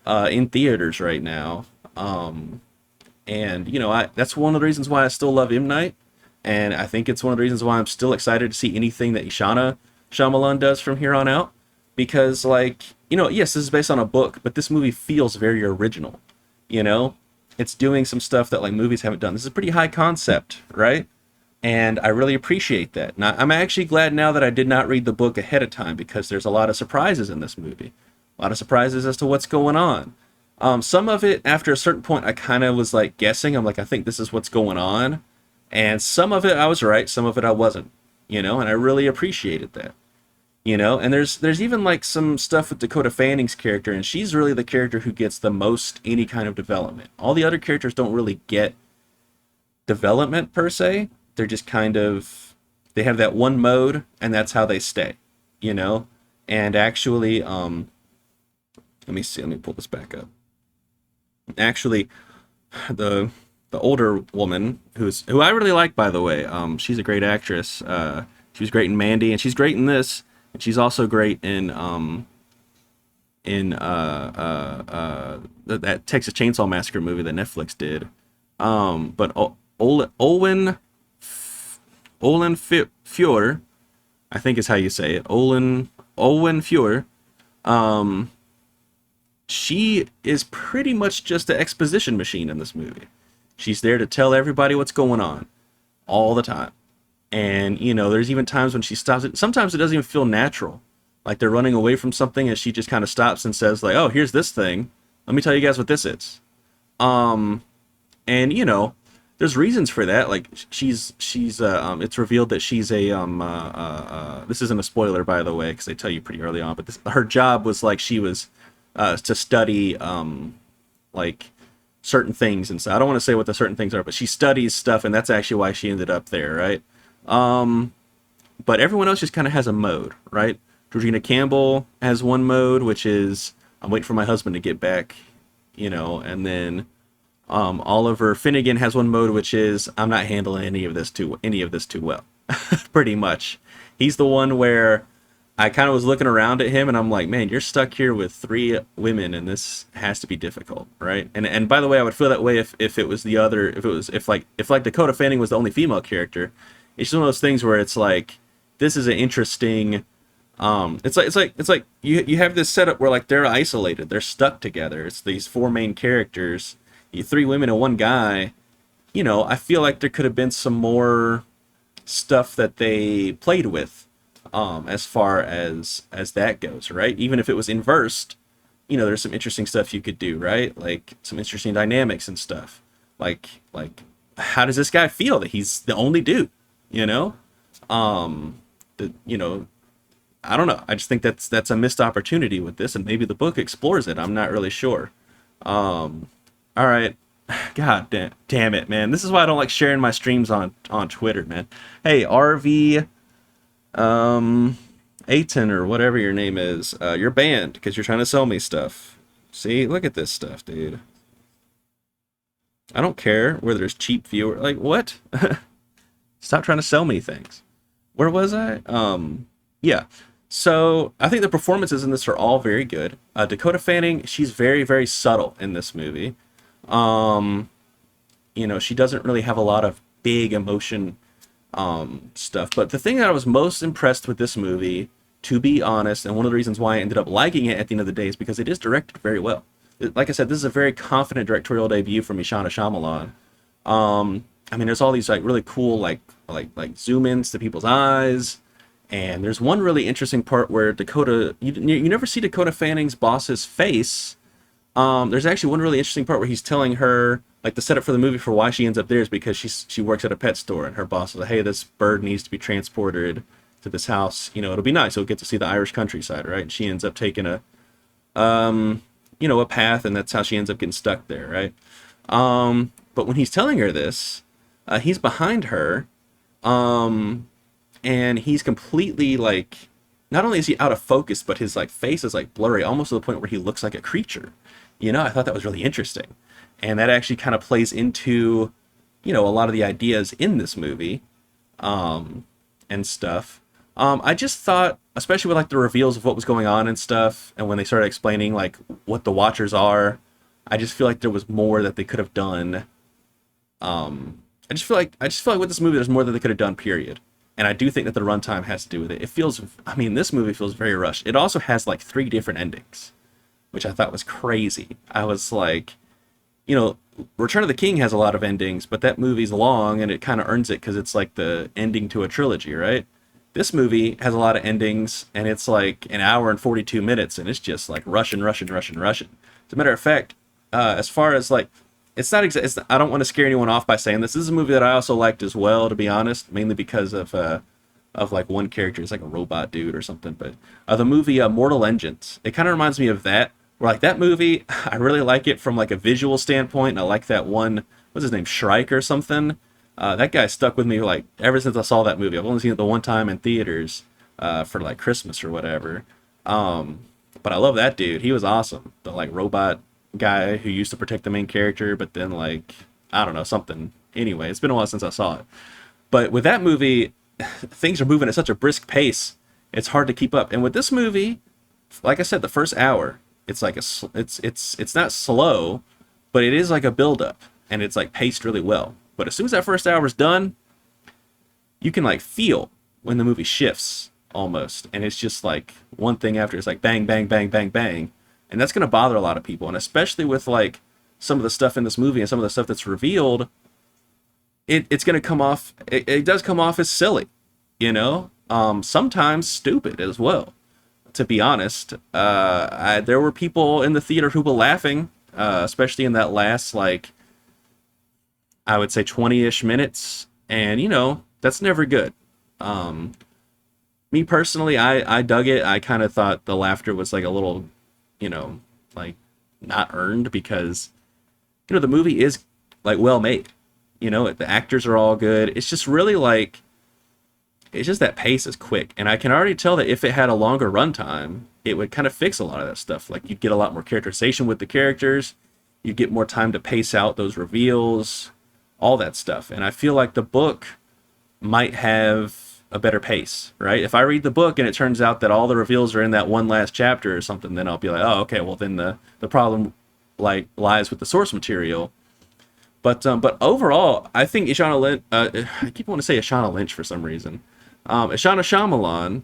in theaters right now. And that's one of the reasons why I still love M. Night, and I think it's one of the reasons why I'm still excited to see anything that Ishana Shyamalan does from here on out. Because, like, yes, this is based on a book, but this movie feels very original. It's doing some stuff that like movies haven't done. This is a pretty high concept, right? And I really appreciate that. Now, I'm actually glad now that I did not read the book ahead of time, because there's a lot of surprises in this movie. A lot of surprises as to what's going on. Some of it, after a certain point, I kind of was like guessing. I'm like, I think this is what's going on. And some of it I was right, some of it I wasn't. And I really appreciated that. And there's even like some stuff with Dakota Fanning's character, and she's really the character who gets the most any kind of development. All the other characters don't really get development per se. They're just kind of, they have that one mode, and that's how they stay, And actually, let me pull this back up. Actually, the older woman who I really like, by the way, she's a great actress. She was great in Mandy, and she's great in this, and she's also great in that Texas Chainsaw Massacre movie that Netflix did. But Olwen Fjord, I think is how you say it. Olwen Fjord. She is pretty much just an exposition machine in this movie. She's there to tell everybody what's going on all the time. And, you know, there's even times when she stops it. Sometimes it doesn't even feel natural. Like they're running away from something and she just kind of stops and says like, oh, here's this thing. Let me tell you guys what this is. And, you know, there's reasons for that. Like she's it's revealed that she's a, this isn't a spoiler, by the way, because they tell you pretty early on, but her job was like, she was, to study, like certain things. And so I don't want to say what the certain things are, but she studies stuff. And that's actually why she ended up there. Right. But everyone else just kind of has a mode, right? Georgina Campbell has one mode, which is I'm waiting for my husband to get back, you know, and then Oliver Finnegan has one mode, which is I'm not handling any of this too well, pretty much. He's the one where I kind of was looking around at him and I'm like, man, you're stuck here with 3 women and this has to be difficult, right? And by the way, I would feel that way if it was the other, if Dakota Fanning was the only female character. It's just one of those things where it's like, this is an interesting, it's like you have this setup where like they're isolated, they're stuck together. It's these 4 main characters, 3 women and 1 guy. You know, I feel like there could have been some more stuff that they played with, as far as that goes, right? Even if it was inversed, you know, there's some interesting stuff you could do, right? Like some interesting dynamics and stuff. Like how does this guy feel that he's the only dude? You know, you know, I don't know. I just think that's a missed opportunity with this, and maybe the book explores it. I'm not really sure. All right. God damn it, man. This is why I don't like sharing my streams on Twitter, man. Hey, RV, Aiton or whatever your name is, you're banned because you're trying to sell me stuff. See, look at this stuff, dude. I don't care where there's cheap viewer. Like, what? Stop trying to sell me things. Where was I? Yeah. So I think the performances in this are all very good. Dakota Fanning, she's very, very subtle in this movie. You know, she doesn't really have a lot of big emotion stuff. But the thing that I was most impressed with this movie, to be honest, and one of the reasons why I ended up liking it at the end of the day is because it is directed very well. Like I said, this is a very confident directorial debut from Ishana Shyamalan. I mean, there's all these like really cool like zoom ins to people's eyes, and there's one really interesting part where Dakota, you never see Dakota Fanning's boss's face. There's actually one really interesting part where he's telling her like the setup for the movie for why she ends up there is because she works at a pet store and her boss is like, hey, this bird needs to be transported to this house. You know, it'll be nice. We'll get to see the Irish countryside, right? And she ends up taking a you know, a path, and that's how she ends up getting stuck there, right? But when he's telling her this, he's behind her, and he's completely like, not only is he out of focus, but his like face is like blurry, almost to the point where he looks like a creature. You know, I thought that was really interesting, and that actually kind of plays into, you know, a lot of the ideas in this movie, and stuff. I just thought, especially with like the reveals of what was going on and stuff, and when they started explaining like what the Watchers are, I just feel like there was more that they could have done. I just feel like with this movie, there's more that they could have done, period. And I do think that the runtime has to do with it. It feels, I mean, this movie feels very rushed. It also has like 3 different endings, which I thought was crazy. I was like, you know, Return of the King has a lot of endings, but that movie's long and it kind of earns it because it's like the ending to a trilogy, right? This movie has a lot of endings and it's like an hour and 42 minutes and it's just like rushing. As a matter of fact, as far as like, it's not I don't want to scare anyone off by saying this. This is a movie that I also liked as well, to be honest, mainly because of like one character. It's like a robot dude or something. But the movie Mortal Engines, it kind of reminds me of that. Where like that movie, I really like it from like a visual standpoint. And I like that one, what's his name, Shrike or something. That guy stuck with me like ever since I saw that movie. I've only seen it the one time in theaters for like Christmas or whatever. But I love that dude. He was awesome. The like robot guy who used to protect the main character, but then like, I don't know, something. Anyway, it's been a while since I saw it. But with that movie, things are moving at such a brisk pace, it's hard to keep up. And with this movie, like I said, the first hour, it's like it's not slow, but it is like a build-up, and it's like paced really well. But as soon as that first hour is done, you can like feel when the movie shifts almost, and it's just like one thing after. It's like bang, bang, bang, bang, bang. And that's going to bother a lot of people. And especially with like some of the stuff in this movie and some of the stuff that's revealed, it's going to come off, it does come off as silly, you know, sometimes stupid as well, to be honest. There were people in the theater who were laughing, especially in that last, like, I would say 20-ish minutes, and, you know, that's never good. Me personally, I dug it. I kind of thought the laughter was like a little, you know, like not earned, because, you know, the movie is like well made. You know, the actors are all good. It's just really like, it's just that pace is quick. And I can already tell that if it had a longer runtime, it would kind of fix a lot of that stuff. Like, you'd get a lot more characterization with the characters. You'd get more time to pace out those reveals, all that stuff. And I feel like the book might have a better pace, right? If I read the book and it turns out that all the reveals are in that one last chapter or something, then I'll be like, oh, okay, well then the problem like lies with the source material. But overall, I think Ishana Lynch, I keep wanting to say Ishana Lynch for some reason. Ishana Shyamalan,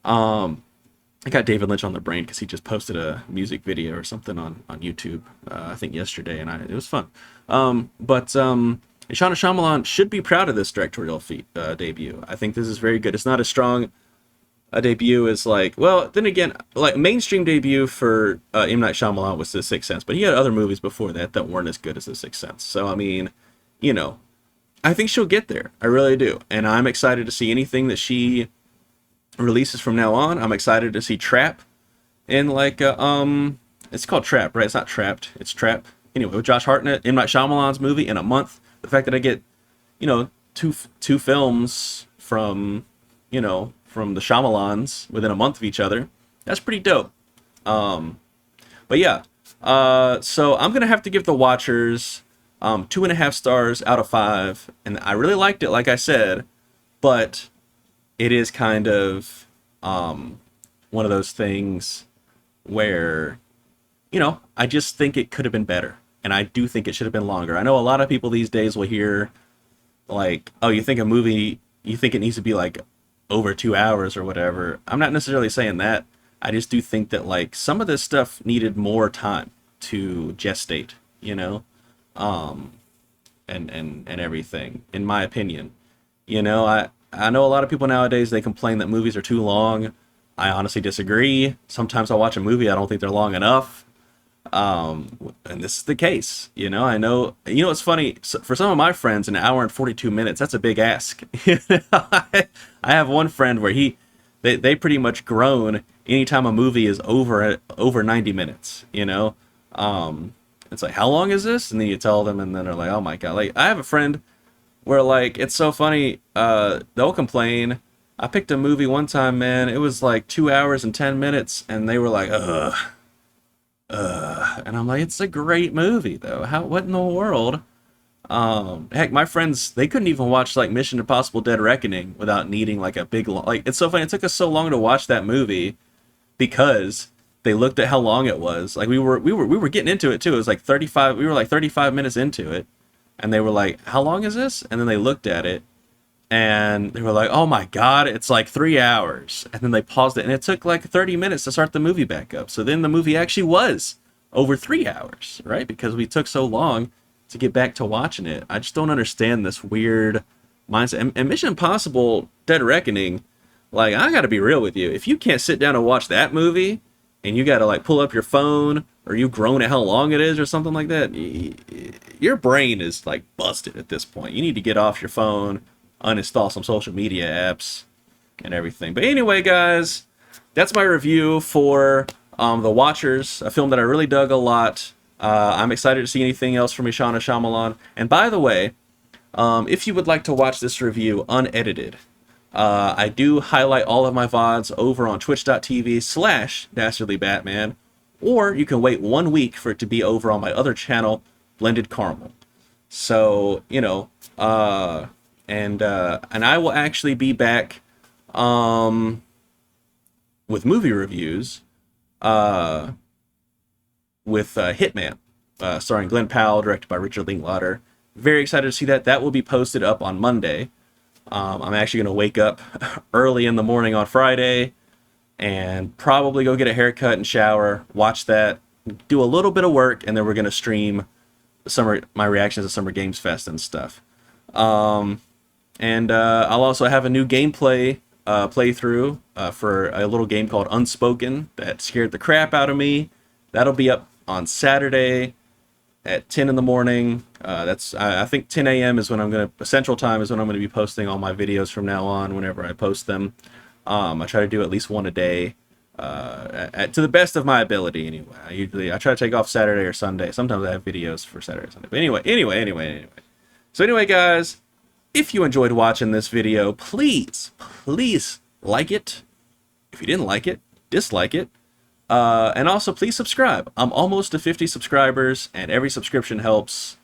I got David Lynch on the brain because he just posted a music video or something on YouTube, I think yesterday, and it was fun. Ishana Shyamalan should be proud of this directorial debut. I think this is very good. It's not as strong a debut as, like, well, then again, like, mainstream debut for M. Night Shyamalan was The Sixth Sense, but he had other movies before that weren't as good as The Sixth Sense. So, I mean, you know, I think she'll get there. I really do. And I'm excited to see anything that she releases from now on. I'm excited to see Trap in, like, it's called Trap, right? It's not Trapped. It's Trap. Anyway, with Josh Hartnett, M. Night Shyamalan's movie in a month. The fact that I get, you know, two films from, you know, from the Shyamalans within a month of each other, that's pretty dope. But yeah, so I'm gonna have to give The Watchers 2.5 stars out of 5, and I really liked it, like I said, but it is kind of one of those things where, you know, I just think it could have been better. And I do think it should have been longer. I know a lot of people these days will hear, like, oh, you think a movie, you think it needs to be, like, over 2 hours or whatever. I'm not necessarily saying that. I just do think that, like, some of this stuff needed more time to gestate, you know? And everything, in my opinion. You know, I know a lot of people nowadays, they complain that movies are too long. I honestly disagree. Sometimes I'll watch a movie, I don't think they're long enough. And this is the case, you know. I know, you know, it's funny, for some of my friends, an hour and 42 minutes, that's a big ask. I have one friend where they pretty much groan anytime a movie is over 90 minutes, you know. It's like, how long is this? And then you tell them, and then they're like, oh my God. Like, I have a friend where, like, it's so funny, they'll complain. I picked a movie one time, man, it was like 2 hours and 10 minutes, and they were like, and I'm like, it's a great movie though. What in the world? Heck, my friends, they couldn't even watch like Mission Impossible Dead Reckoning without needing like a big, like, it's so funny. It took us so long to watch that movie because they looked at how long it was. Like, we were getting into it too. It was like 35, we were like 35 minutes into it, and they were like, how long is this? And then they looked at it and they were like, oh my God, it's like 3 hours. And then they paused it, and it took like 30 minutes to start the movie back up. So then the movie actually was over 3 hours, right? Because we took so long to get back to watching it. I just don't understand this weird mindset. And Mission Impossible Dead Reckoning, like, I gotta be real with you. If you can't sit down and watch that movie, and you gotta like pull up your phone, or you groan at how long it is or something like that, your brain is like busted at this point. You need to get off your phone, uninstall some social media apps and everything. But anyway, guys, that's my review for The Watchers, a film that I really dug a lot. I'm excited to see anything else from Ishana Shyamalan. And by the way, if you would like to watch this review unedited, I do highlight all of my VODs over on twitch.tv/DastardlyBatman, or you can wait 1 week for it to be over on my other channel, Blended Caramel. So, you know, and I will actually be back with movie reviews with Hitman, starring Glenn Powell, directed by Richard Linklater. Very excited to see that. That will be posted up on Monday. I'm actually going to wake up early in the morning on Friday and probably go get a haircut and shower, watch that, do a little bit of work, and then we're going to stream my reactions to Summer Games Fest and stuff. And I'll also have a new gameplay playthrough for a little game called Unspoken that scared the crap out of me. That'll be up on Saturday at 10 in the morning. I think 10 a.m. is when I'm going to, Central Time is when I'm going to be posting all my videos from now on, whenever I post them. I try to do at least one a day, to the best of my ability anyway. I try to take off Saturday or Sunday. Sometimes I have videos for Saturday or Sunday. But anyway. So anyway, guys, if you enjoyed watching this video, please like it. If you didn't like it, dislike it. And also, please subscribe. I'm almost to 50 subscribers, and every subscription helps.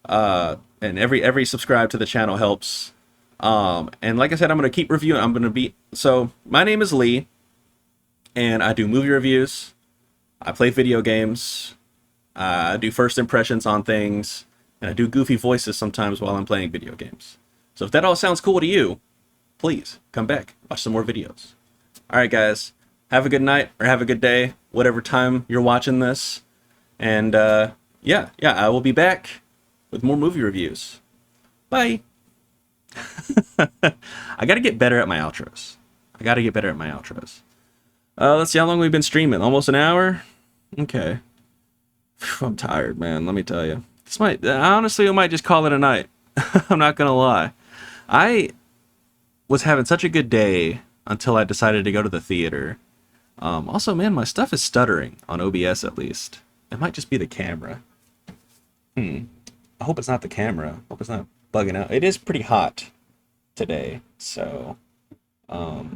And every subscribe to the channel helps. And like I said, I'm going to keep reviewing. So my name is Lee, and I do movie reviews. I play video games. I do first impressions on things, and I do goofy voices sometimes while I'm playing video games. So if that all sounds cool to you, please come back, watch some more videos. All right, guys. Have a good night or have a good day, whatever time you're watching this. And yeah, I will be back with more movie reviews. Bye. I got to get better at my outros. Let's see how long we've been streaming. Almost an hour? Okay. I'm tired, man. Let me tell you. Honestly, I might just call it a night. I'm not going to lie. I was having such a good day until I decided to go to the theater. Also, man, my stuff is stuttering on OBS at least. It might just be the camera. I hope it's not the camera. I hope it's not bugging out. It is pretty hot today, so I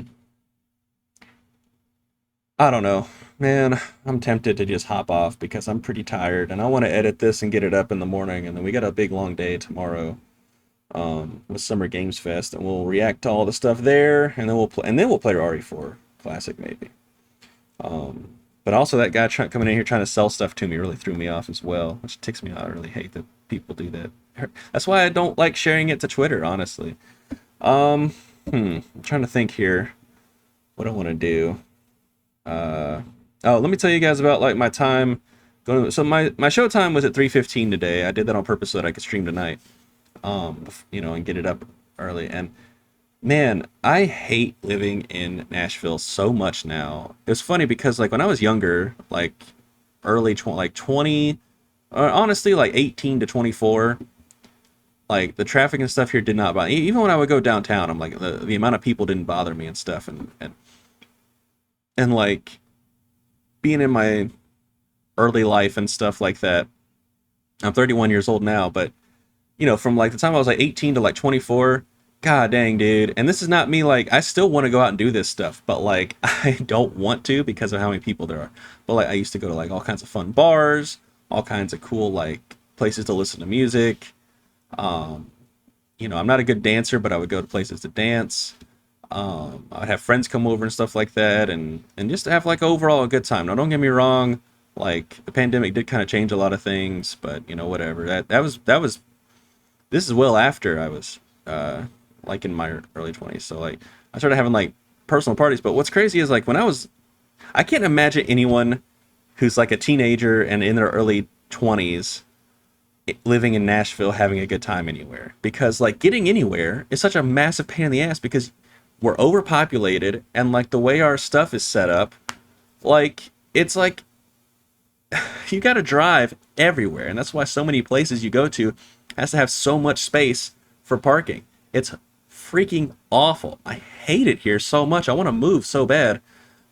don't know. Man, I'm tempted to just hop off because I'm pretty tired and I want to edit this and get it up in the morning, and then we got a big long day tomorrow with Summer Games Fest, and we'll react to all the stuff there, and then we'll play RE4 Classic maybe. But also that guy coming in here trying to sell stuff to me really threw me off as well, which ticks me out. I really hate that people do that. That's why I don't like sharing it to Twitter, honestly. I'm trying to think here what I want to do. Let me tell you guys about like my time going. So my show time was at 3:15 today. I did that on purpose so that I could stream tonight. And get it up early. And man, I hate living in Nashville so much now. It's funny because like when I was younger, like early 20, honestly like 18 to 24, like the traffic and stuff here did not bother. Even when I would go downtown, I'm like the amount of people didn't bother me and stuff, and like being in my early life and stuff like that. I'm 31 years old now, but from like the time I was like 18 to like 24, god dang, dude. And this is not me, like, I still want to go out and do this stuff, but like, I don't want to because of how many people there are. But like, I used to go to like all kinds of fun bars, all kinds of cool like places to listen to music. I'm not a good dancer, but I would go to places to dance. I would have friends come over and stuff like that, and just to have like overall a good time. Now, don't get me wrong, like the pandemic did kind of change a lot of things, but whatever. This is well after I was like in my early 20s. So like I started having like personal parties. But what's crazy is like I can't imagine anyone who's like a teenager and in their early 20s living in Nashville having a good time anywhere. Because like getting anywhere is such a massive pain in the ass because we're overpopulated, and like the way our stuff is set up, like it's like you got to drive everywhere. And that's why so many places you go to has to have so much space for parking. It's freaking awful. I hate it here so much. I want to move so bad.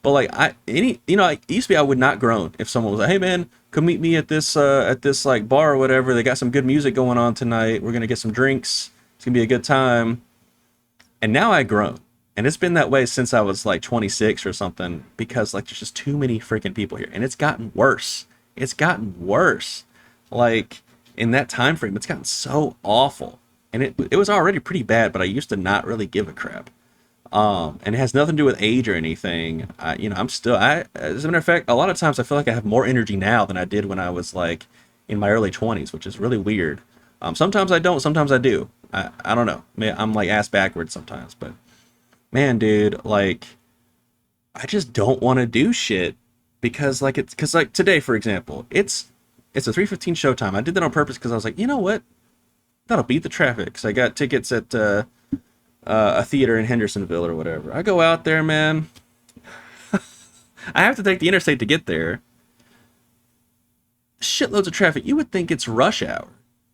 But like it used to be I would not groan if someone was like, "Hey man, come meet me at this like bar or whatever. They got some good music going on tonight. We're going to get some drinks. It's going to be a good time." And now I groan. And it's been that way since I was like 26 or something, because like there's just too many freaking people here, and it's gotten worse. Like in that time frame, it's gotten so awful. And it was already pretty bad, but I used to not really give a crap. And it has nothing to do with age or anything. As a matter of fact, a lot of times I feel like I have more energy now than I did when I was like in my early 20s, which is really weird. Sometimes I don't, sometimes I do. I don't know. I'm like ass backwards sometimes, but man, dude, like I just don't want to do shit because like because like today, for example, it's a 3:15 showtime. I did that on purpose because I was like, you know what? that'll beat the traffic, because I got tickets at a theater in Hendersonville or whatever. I go out there, man. I have to take the interstate to get there. Shitloads of traffic. You would think it's rush hour,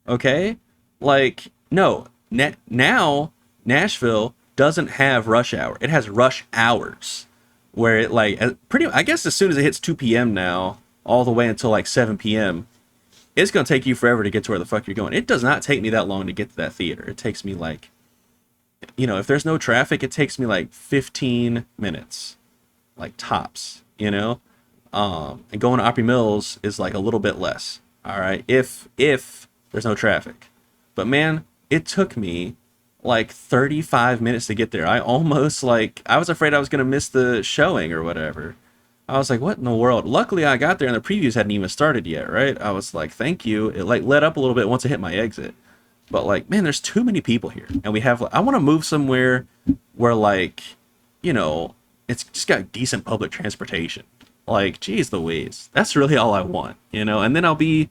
okay? Like, no. Now, Nashville doesn't have rush hour. It has rush hours, where it, like, I guess as soon as it hits 2 p.m. now, all the way until, like, 7 p.m., it's going to take you forever to get to where the fuck you're going. It does not take me that long to get to that theater. It takes me, like, you know, if there's no traffic, it takes me, like, 15 minutes. Like, tops, you know? And going to Opry Mills is, like, a little bit less, all right? If there's no traffic. But, man, it took me, like, 35 minutes to get there. I almost, like, I was afraid I was going to miss the showing or whatever. I was like, what in the world? Luckily, I got there and the previews hadn't even started yet, right? I was like, thank you. It, like, let up a little bit once I hit my exit. But, like, man, there's too many people here. And we have, I want to move somewhere where, like, you know, it's just got decent public transportation. Like, geez Louise. That's really all I want, you know? And then I'll be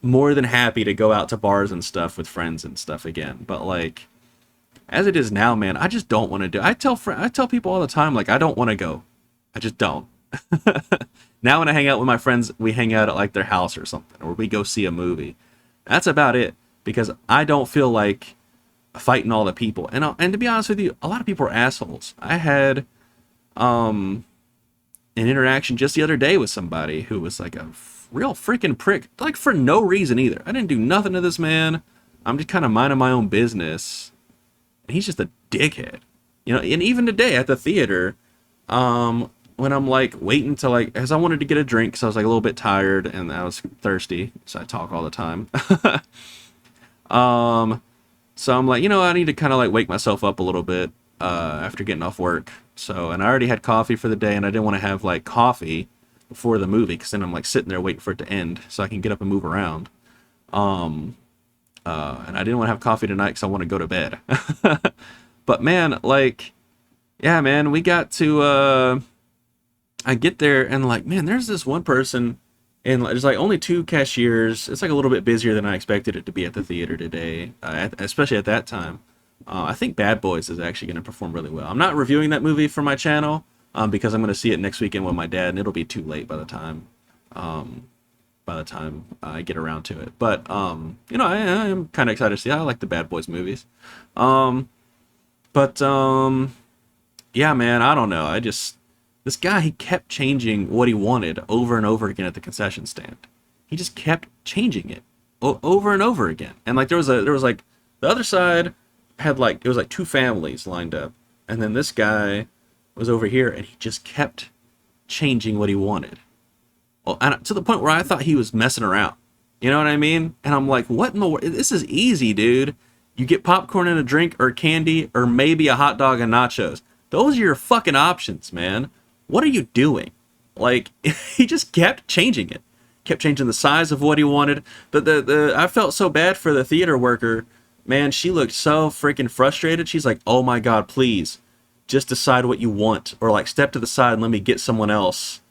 more than happy to go out to bars and stuff with friends and stuff again. But, like, as it is now, man, I just don't want to do. I tell people all the time, like, I don't want to go. I just don't. Now when I hang out with my friends, we hang out at, like, their house or something, or we go see a movie. That's about it, because I don't feel like fighting all the people. And to be honest with you, a lot of people are assholes. I had an interaction just the other day with somebody who was like a real freaking prick, like, for no reason either. I didn't do nothing to this man. I'm just kind of minding my own business, and he's just a dickhead, you know. And even today at the theater, when I'm, like, waiting to, like, as I wanted to get a drink, because I was, like, a little bit tired and I was thirsty, so I talk all the time. So I'm like, you know, I need to kind of, like, wake myself up a little bit after getting off work. So, and I already had coffee for the day, and I didn't want to have, like, coffee before the movie, because then I'm, like, sitting there waiting for it to end so I can get up and move around. And I didn't want to have coffee tonight because I want to go to bed. But, man, like, yeah, man, we got to, I get there, and, like, man, there's this one person, and there's, like, only 2 cashiers. It's, like, a little bit busier than I expected it to be at the theater today, especially at that time. I think Bad Boys is actually going to perform really well. I'm not reviewing that movie for my channel, because I'm going to see it next weekend with my dad, and it'll be too late by the time I get around to it. But, you know, I am kind of excited to see. I like the Bad Boys movies. Yeah, man, I don't know. This guy, he kept changing what he wanted over and over again at the concession stand. He just kept changing it over and over again. And, like, there was like, the other side had, like, it was like 2 families lined up. And then this guy was over here, and he just kept changing what he wanted. Well, and to the point where I thought he was messing around. You know what I mean? And I'm like, what in the world? This is easy, dude. You get popcorn and a drink, or candy, or maybe a hot dog and nachos. Those are your fucking options, man. What are you doing? Like, he just kept changing it. Kept changing the size of what he wanted. But I felt so bad for the theater worker. Man, she looked so freaking frustrated. She's like, oh my God, please, just decide what you want. Or, like, step to the side and let me get someone else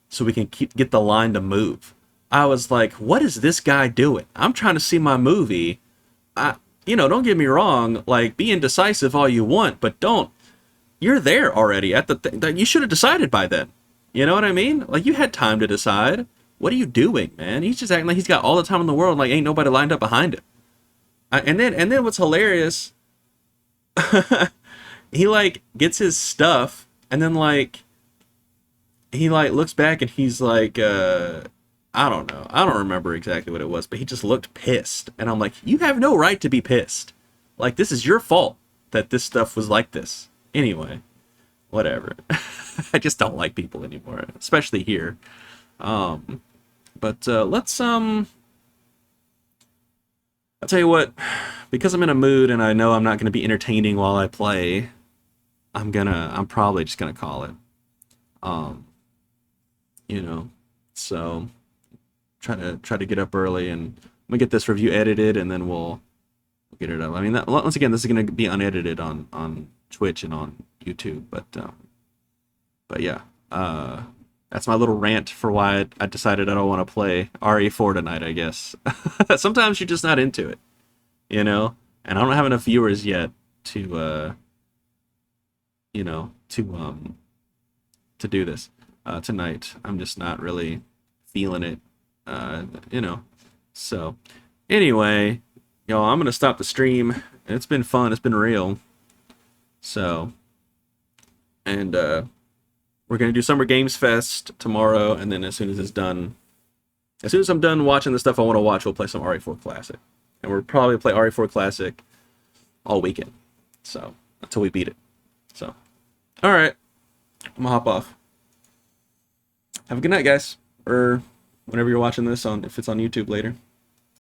so we can get the line to move. I was like, what is this guy doing? I'm trying to see my movie. You know, don't get me wrong. Like, be indecisive all you want, but don't. You're there already at the you should have decided by then. You know what I mean? Like, you had time to decide. What are you doing, man? He's just acting like he's got all the time in the world, like ain't nobody lined up behind him. And then what's hilarious, he, like, gets his stuff, and then, like, he, like, looks back and he's like, I don't know. I don't remember exactly what it was, but he just looked pissed. And I'm like, you have no right to be pissed. Like, this is your fault that this stuff was like this. Anyway, whatever. I just don't like people anymore, especially here. Let's, I'll tell you what, because I'm in a mood and I know I'm not going to be entertaining while I play, I'm probably just going to call it. You know, so try to get up early, and I'm gonna get this review edited, and then we'll get it up. I mean, once again, this is going to be unedited on Twitch and on YouTube, but yeah, that's my little rant for why I decided I don't want to play RE4 tonight, I guess. Sometimes you're just not into it. you know, and I don't have enough viewers yet to you know, to do this tonight. I'm just not really feeling it, you know. So anyway, y'all, I'm gonna stop the stream. It's been fun. It's been real. So, and we're gonna do Summer Games Fest tomorrow, and then as soon as it's done, as soon as I'm done watching the stuff I want to watch, we'll play some RE4 Classic, and we'll probably play RE4 Classic all weekend. So until we beat it. So, all right, I'm gonna hop off. Have a good night, guys, or whenever you're watching this on, if it's on YouTube later.